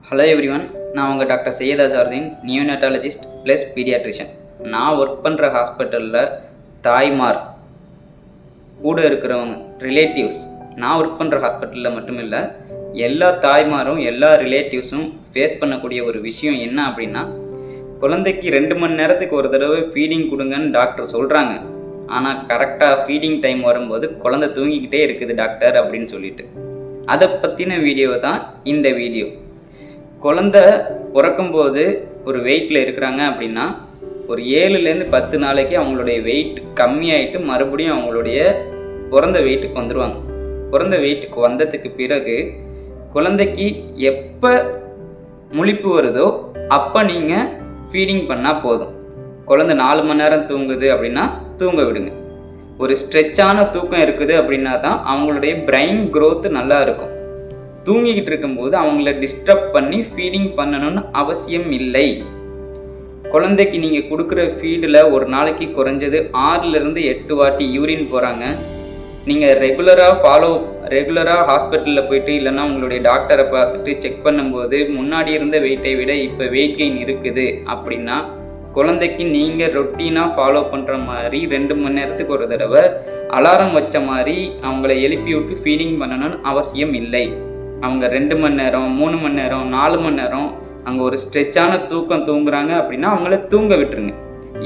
Hello everyone, நான் உங்கள் doctor Syed Azharuddin, neonatologist plus pediatrician. நான் ஒர்க் பண்ணுற ஹாஸ்பிட்டலில் தாய்மார் கூட இருக்கிறவங்க ரிலேட்டிவ்ஸ், நான் ஒர்க் பண்ணுற ஹாஸ்பிட்டலில் மட்டும் இல்லை, எல்லா தாய்மாரும் எல்லா ரிலேட்டிவ்ஸும் ஃபேஸ் பண்ணக்கூடிய ஒரு விஷயம் என்ன அப்படின்னா, குழந்தைக்கு 2 மணி நேரத்துக்கு ஒரு தடவை ஃபீடிங் கொடுங்கன்னு டாக்டர் சொல்கிறாங்க. ஆனால் கரெக்டாக ஃபீடிங் டைம் வரும்போது குழந்தை தூங்கிக்கிட்டே இருக்குது டாக்டர் அப்படின்னு சொல்லிட்டு, அதை பற்றின வீடியோ தான் இந்த வீடியோ. குழந்தை பிறக்கும்போது ஒரு வெயிட்டில் இருக்கிறாங்க அப்படின்னா ஒரு 7லேருந்து 10 நாளைக்கு அவங்களுடைய வெயிட் கம்மியாயிட்டு மறுபடியும் அவங்களுடைய பிறந்த வெயிட்டுக்கு வந்துடுவாங்க. பிறந்த வெயிட்டுக்கு வந்ததுக்கு பிறகு குழந்தைக்கு எப்போ முழிப்பு வருதோ அப்போ நீங்கள் ஃபீடிங் பண்ணால் போதும். குழந்தை 4 மணி நேரம் தூங்குது அப்படின்னா தூங்க விடுங்க. ஒரு ஸ்ட்ரெச்சான தூக்கம் இருக்குது அப்படின்னா தான் அவங்களுடைய பிரெயின் க்ரோத் நல்லா இருக்கும். தூங்கிக்கிட்டு இருக்கும்போது அவங்கள டிஸ்டர்ப் பண்ணி ஃபீடிங் பண்ணணும்னு அவசியம் இல்லை. குழந்தைக்கு நீங்கள் கொடுக்குற ஃபீடில் ஒரு நாளைக்கு குறைஞ்சது 6லேருந்து 8 வாட்டி யூரின் போகிறாங்க. நீங்கள் ரெகுலராக ஹாஸ்பிட்டலில் போயிட்டு இல்லைன்னா உங்களுடைய டாக்டரை பார்த்துட்டு செக் பண்ணும்போது முன்னாடி இருந்த வெயிட்டை விட இப்போ வெயிட் கெயின் இருக்குது அப்படின்னா குழந்தைக்கு நீங்கள் ரொட்டீனாக ஃபாலோ பண்ணுற மாதிரி 2 மணி நேரத்துக்கு ஒரு தடவை அலாரம் வச்ச மாதிரி அவங்கள எழுப்பி விட்டு ஃபீடிங் பண்ணணும்னு அவசியம் இல்லை. அவங்க 2 மணி நேரம் 3 மணி நேரம் 4 மணி நேரம் அங்கே ஒரு ஸ்ட்ரெச்சான தூக்கம் தூங்குறாங்க அப்படின்னா அவங்கள தூங்க விட்டுருங்க.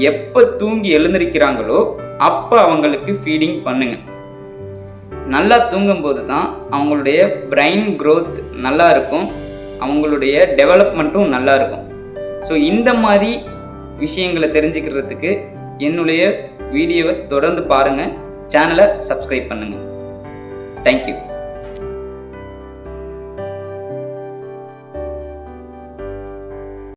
எப்போ தூங்கி எழுந்திருக்கிறாங்களோ அப்போ அவங்களுக்கு ஃபீடிங் பண்ணுங்க. நல்லா தூங்கும்போது தான் அவங்களுடைய பிரெயின் க்ரோத் நல்லா இருக்கும், அவங்களுடைய டெவலப்மெண்ட்டும் நல்லா இருக்கும். ஸோ இந்த மாதிரி விஷயங்களை தெரிஞ்சுக்கிறதுக்கு என்னுடைய வீடியோவை தொடர்ந்து பாருங்கள், சேனலை சப்ஸ்கிரைப் பண்ணுங்கள். தேங்க்யூ.